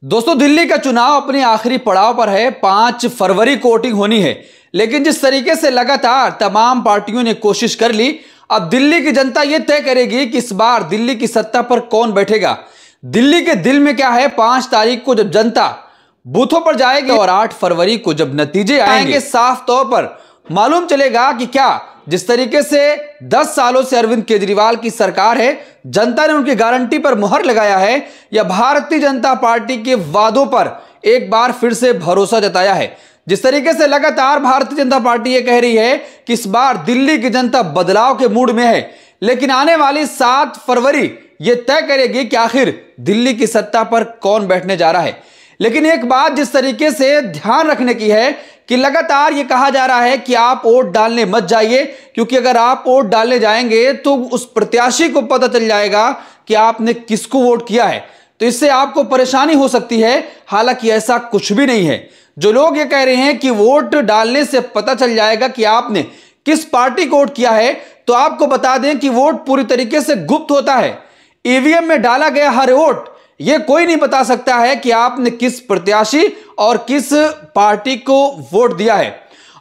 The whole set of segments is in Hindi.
दोस्तों, दिल्ली का चुनाव अपने आखिरी पड़ाव पर है। 5 फरवरी को वोटिंग होनी है, लेकिन जिस तरीके से लगातार तमाम पार्टियों ने कोशिश कर ली, अब दिल्ली की जनता यह तय करेगी कि इस बार दिल्ली की सत्ता पर कौन बैठेगा। दिल्ली के दिल में क्या है, 5 तारीख को जब जनता बूथों पर जाएगी और 8 फरवरी को जब नतीजे आएंगे, साफ तौर पर मालूम चलेगा कि क्या जिस तरीके से 10 सालों से अरविंद केजरीवाल की सरकार है, जनता ने उनकी गारंटी पर मुहर लगाया है, या भारतीय जनता पार्टी के वादों पर एक बार फिर से भरोसा जताया है। जिस तरीके से लगातार भारतीय जनता पार्टी ये कह रही है कि इस बार दिल्ली की जनता बदलाव के मूड में है, लेकिन आने वाली 7 फरवरी ये तय करेगी कि आखिर दिल्ली की सत्ता पर कौन बैठने जा रहा है। लेकिन एक बात जिस तरीके से ध्यान रखने की है कि लगातार ये कहा जा रहा है कि आप वोट डालने मत जाइए, क्योंकि अगर आप वोट डालने जाएंगे तो उस प्रत्याशी को पता चल जाएगा कि आपने किसको वोट किया है, तो इससे आपको परेशानी हो सकती है। हालांकि ऐसा कुछ भी नहीं है। जो लोग ये कह रहे हैं कि वोट डालने से पता चल जाएगा कि आपने किस पार्टी को वोट किया है, तो आपको बता दें कि वोट पूरी तरीके से गुप्त होता है। ईवीएम में डाला गया हर वोट ये कोई नहीं बता सकता है कि आपने किस प्रत्याशी और किस पार्टी को वोट दिया है।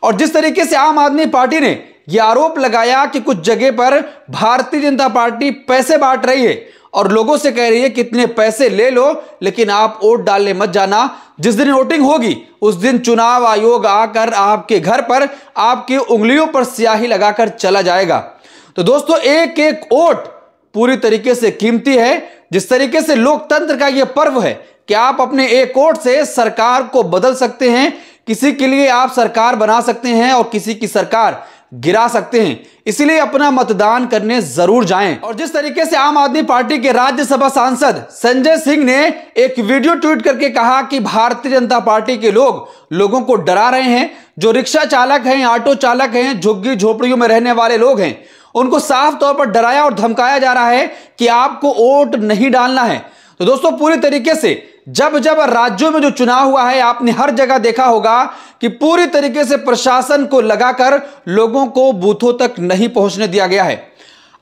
और जिस तरीके से आम आदमी पार्टी ने यह आरोप लगाया कि कुछ जगह पर भारतीय जनता पार्टी पैसे बांट रही है और लोगों से कह रही है कि इतने पैसे ले लो, लेकिन आप वोट डालने मत जाना। जिस दिन वोटिंग होगी उस दिन चुनाव आयोग आकर आपके घर पर आपकी उंगलियों पर स्याही लगाकर चला जाएगा। तो दोस्तों, एक एक वोट पूरी तरीके से कीमती है। जिस तरीके से लोकतंत्र का यह पर्व है कि आप अपने एक वोट से सरकार को बदल सकते हैं, किसी के लिए आप सरकार बना सकते हैं और किसी की सरकार गिरा सकते हैं। इसलिए अपना मतदान करने जरूर जाएं। और जिस तरीके से आम आदमी पार्टी के राज्यसभा सांसद संजय सिंह ने एक वीडियो ट्वीट करके कहा कि भारतीय जनता पार्टी के लोग लोगों को डरा रहे हैं, जो रिक्शा चालक हैं, ऑटो चालक हैं, झुग्गी झोपड़ियों में रहने वाले लोग हैं, उनको साफ तौर पर डराया और धमकाया जा रहा है कि आपको वोट नहीं डालना है। तो दोस्तों, पूरी तरीके से जब राज्यों में जो चुनाव हुआ है, आपने हर जगह देखा होगा कि पूरी तरीके से प्रशासन को लगाकर लोगों को बूथों तक नहीं पहुंचने दिया गया है।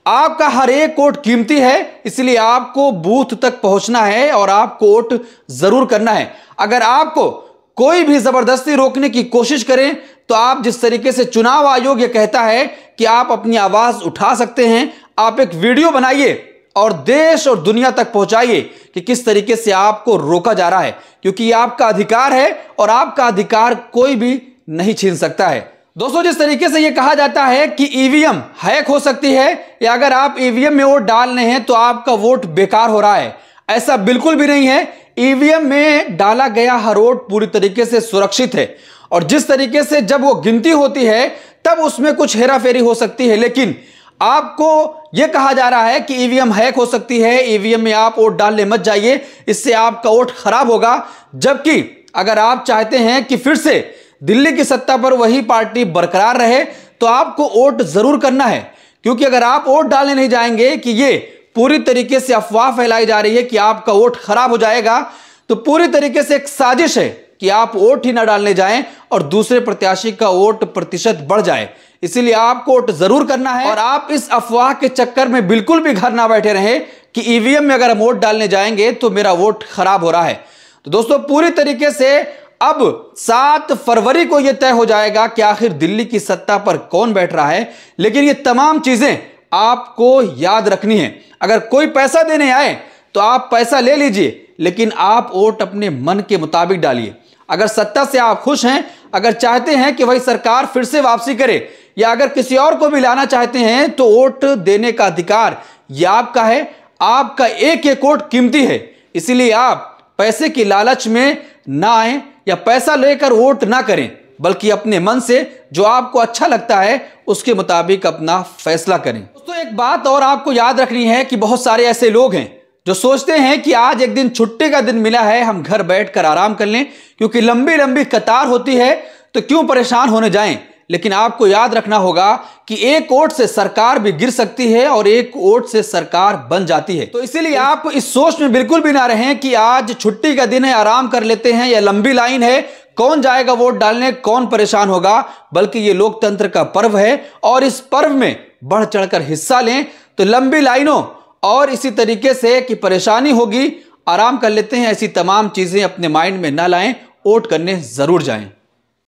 आपका हर एक वोट कीमती है, इसलिए आपको बूथ तक पहुंचना है और आपको वोट जरूर करना है। अगर आपको कोई भी जबरदस्ती रोकने की कोशिश करें, तो आप जिस तरीके से चुनाव आयोग ये कहता है कि आप अपनी आवाज उठा सकते हैं, आप एक वीडियो बनाइए और देश और दुनिया तक पहुंचाइए कि किस तरीके से आपको रोका जा रहा है, क्योंकि ये आपका अधिकार है और आपका अधिकार कोई भी नहीं छीन सकता है। दोस्तों, जिस तरीके से ये कहा जाता है कि ईवीएम हैक हो सकती है, या अगर आप ईवीएम में वोट डाल रहे हैं तो आपका वोट बेकार हो रहा है, ऐसा बिल्कुल भी नहीं है। ईवीएम में डाला गया हर वोट पूरी तरीके से सुरक्षित है, और जिस तरीके से जब वो गिनती होती है तब उसमें कुछ हेराफेरी हो सकती है, लेकिन आपको यह कहा जा रहा है कि ईवीएम हैक हो सकती है, ईवीएम में आप वोट डालने मत जाइए, इससे आपका वोट खराब होगा। जबकि अगर आप चाहते हैं कि फिर से दिल्ली की सत्ता पर वही पार्टी बरकरार रहे, तो आपको वोट जरूर करना है, क्योंकि अगर आप वोट डालने नहीं जाएंगे कि ये पूरी तरीके से अफवाह फैलाई जा रही है कि आपका वोट खराब हो जाएगा, तो पूरी तरीके से एक साजिश है कि आप वोट ही ना डालने जाएं और दूसरे प्रत्याशी का वोट प्रतिशत बढ़ जाए। इसीलिए आपको वोट जरूर करना है, और आप इस अफवाह के चक्कर में बिल्कुल भी घर ना बैठे रहें कि ईवीएम में अगर हम वोट डालने जाएंगे तो मेरा वोट खराब हो रहा है। तो दोस्तों, पूरी तरीके से अब 7 फरवरी को यह तय हो जाएगा कि आखिर दिल्ली की सत्ता पर कौन बैठ रहा है। लेकिन ये तमाम चीजें आपको याद रखनी है। अगर कोई पैसा देने आए तो आप पैसा ले लीजिए, लेकिन आप वोट अपने मन के मुताबिक डालिए। अगर सत्ता से आप खुश हैं, अगर चाहते हैं कि वही सरकार फिर से वापसी करे, या अगर किसी और को भी लाना चाहते हैं, तो वोट देने का अधिकार यह आपका है। आपका एक एक वोट कीमती है, इसीलिए आप पैसे की लालच में ना आए या पैसा लेकर वोट ना करें, बल्कि अपने मन से जो आपको अच्छा लगता है उसके मुताबिक अपना फैसला करें। दोस्तों, एक बात और आपको याद रखनी है कि बहुत सारे ऐसे लोग हैं जो सोचते हैं कि आज एक दिन छुट्टी का दिन मिला है, हम घर बैठकर आराम कर लें, क्योंकि लंबी लंबी कतार होती है, तो क्यों परेशान होने जाएं। लेकिन आपको याद रखना होगा कि एक वोट से सरकार भी गिर सकती है और एक वोट से सरकार बन जाती है। तो इसीलिए आप इस सोच में बिल्कुल भी ना रहें कि आज छुट्टी का दिन है, आराम कर लेते हैं, या लंबी लाइन है, कौन जाएगा वोट डालने, कौन परेशान होगा। बल्कि ये लोकतंत्र का पर्व है, और इस पर्व में बढ़ चढ़कर हिस्सा लें, तो लंबी लाइनों और इसी तरीके से कि परेशानी होगी, आराम कर लेते हैं, ऐसी तमाम चीजें अपने माइंड में ना लाएं, वोट करने जरूर जाएं।